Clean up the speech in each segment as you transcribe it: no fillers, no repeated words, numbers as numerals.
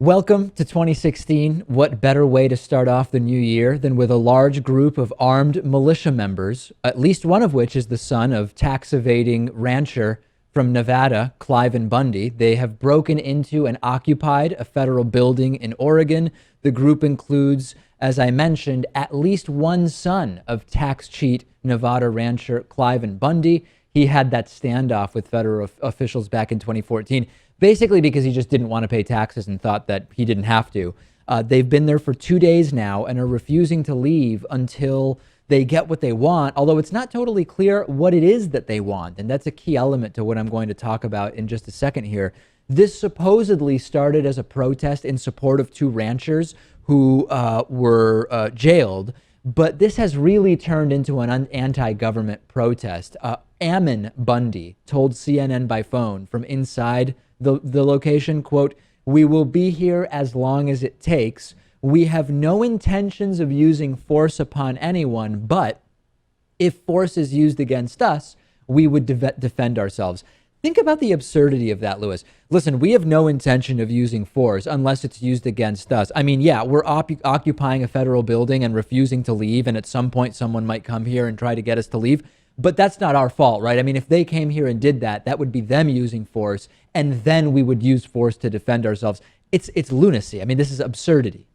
Welcome to 2016. What better way to start off the new year than with a large group of armed militia members, at least one of which is the son of tax-evading rancher from Nevada, Cliven Bundy. They have broken into and occupied a federal building in Oregon. The group includes, as I mentioned, at least one son of tax cheat Nevada rancher Cliven Bundy. He had that standoff with federal officials back in 2014. Basically because he just didn't want to pay taxes and thought that he didn't have to. They've been there for 2 days now and are refusing to leave until they get what they want, although it's not totally clear what it is that they want. And that's a key element to what I'm going to talk about in just a second here. This supposedly started as a protest in support of two ranchers who were jailed, but this has really turned into an anti-government protest. Ammon Bundy told CNN by phone from inside the location, quote, "We will be here as long as it takes. We have no intentions of using force upon anyone, but if force is used against us, we would defend ourselves." Think about the absurdity of that, Lewis. Listen, we have no intention of using force unless it's used against us. I mean, yeah, we're occupying a federal building and refusing to leave, and at some point someone might come here and try to get us to leave. But that's not our fault, right? I mean, if they came here and did that, that would be them using force, and then we would use force to defend ourselves. It's lunacy. I mean, this is absurdity.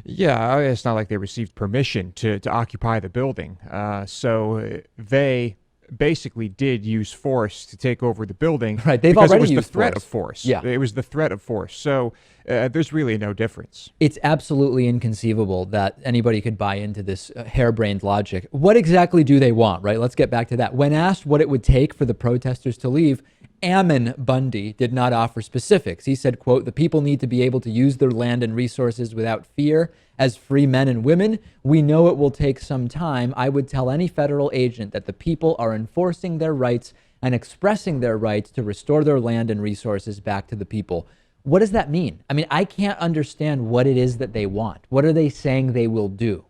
Yeah, it's not like they received permission to occupy the building. So they basically did use force to take over the building. Right, they've because already it was used the threat force. of force. Yeah. It was the threat of force. So there's really no difference. It's absolutely inconceivable that anybody could buy into this harebrained logic. What exactly do they want, right? Let's get back to that. When asked what it would take for the protesters to leave, Ammon Bundy did not offer specifics. He said, quote, "The people need to be able to use their land and resources without fear as free men and women. We know it will take some time. I would tell any federal agent that the people are enforcing their rights and expressing their rights to restore their land and resources back to the people." What does that mean? I mean, I can't understand what it is that they want. What are they saying they will do?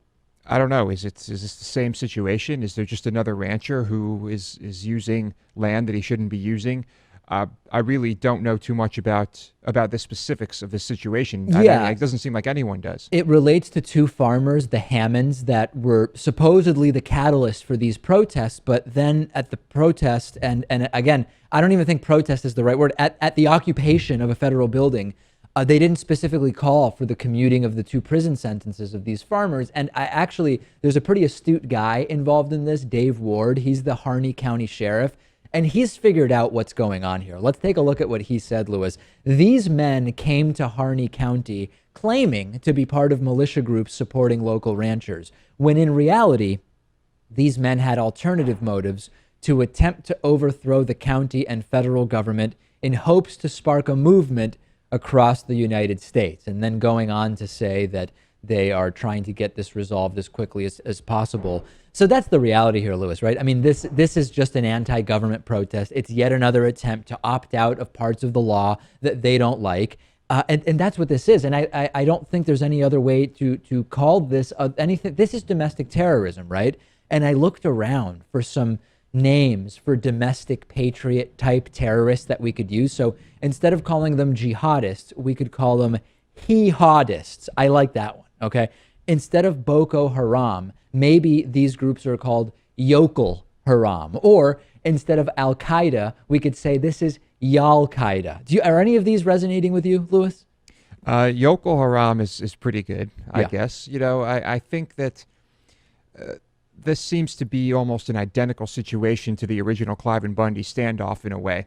I don't know. Is this the same situation? Is there just another rancher who is using land that he shouldn't be using? I really don't know too much about the specifics of this situation. Yeah. It doesn't seem like anyone does. It relates to two farmers, the Hammonds, that were supposedly the catalyst for these protests, but then at the protest, and again, I don't even think protest is the right word, at the occupation of a federal building, they didn't specifically call for the commuting of the two prison sentences of these farmers. And there's a pretty astute guy involved in this, Dave Ward. He's the Harney County Sheriff, and he's figured out what's going on here. Let's take a look at what he said, Lewis. These men came to Harney County claiming to be part of militia groups supporting local ranchers, when in reality, these men had alternative motives to attempt to overthrow the county and federal government in hopes to spark a movement across the United States, and then going on to say that they are trying to get this resolved as quickly as possible. So that's the reality here, Lewis, right? I mean, this is just an anti-government protest. It's yet another attempt to opt out of parts of the law that they don't like. And that's what this is. And I don't think there's any other way to call this anything. This is domestic terrorism, right? And I looked around for some names for domestic patriot type terrorists that we could use. So instead of calling them jihadists, we could call them jihadists. I like that one. Okay. Instead of Boko Haram, maybe these groups are called Yokel Haram. Or instead of Al Qaeda, we could say this is Yal Qaeda. Are any of these resonating with you, Lewis? Yokel Haram is pretty good, I Yeah. guess. You know, I think that this seems to be almost an identical situation to the original Cliven Bundy standoff in a way.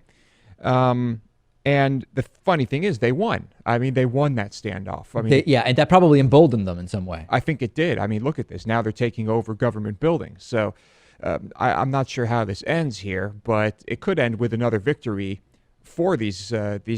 And the funny thing is they won. I mean, they won that standoff. I mean, And that probably emboldened them in some way. I think it did. I mean, look at this. Now they're taking over government buildings. So I'm not sure how this ends here, but it could end with another victory for these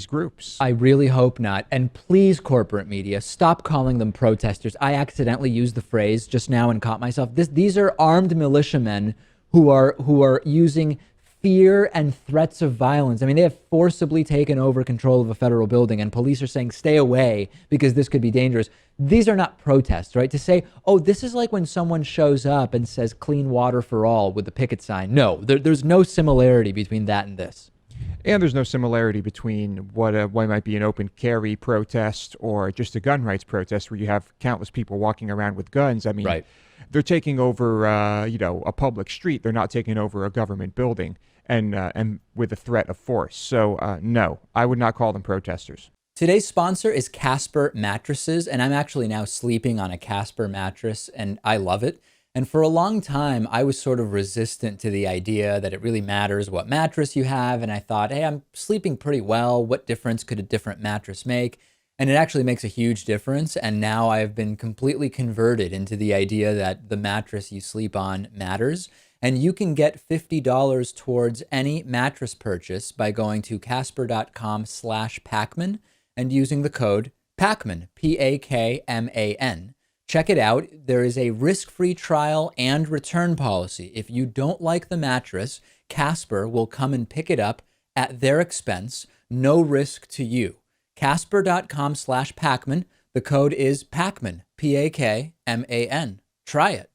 groups. I really hope not. And please, corporate media, stop calling them protesters. I accidentally used the phrase just now and caught myself. These are armed militiamen who are using fear and threats of violence. I mean, they have forcibly taken over control of a federal building, and police are saying, stay away because this could be dangerous. These are not protests, right? To say, oh, this is like when someone shows up and says clean water for all with the picket sign. No, there's no similarity between that and this. And there's no similarity between what might be an open carry protest or just a gun rights protest where you have countless people walking around with guns. I mean, Right. they're taking over, a public street. They're not taking over a government building and with a threat of force. So, no, I would not call them protesters. Today's sponsor is Casper Mattresses, and I'm actually now sleeping on a Casper mattress, and I love it. And for a long time, I was sort of resistant to the idea that it really matters what mattress you have. And I thought, hey, I'm sleeping pretty well. What difference could a different mattress make? And it actually makes a huge difference. And now I've been completely converted into the idea that the mattress you sleep on matters. And you can get $50 towards any mattress purchase by going to casper.com/Pakman and using the code Pakman, Pakman. Check it out. There is a risk-free trial and return policy. If you don't like the mattress, Casper will come and pick it up at their expense. No risk to you. Casper.com/Pakman. The code is Pakman, Pakman. Try it.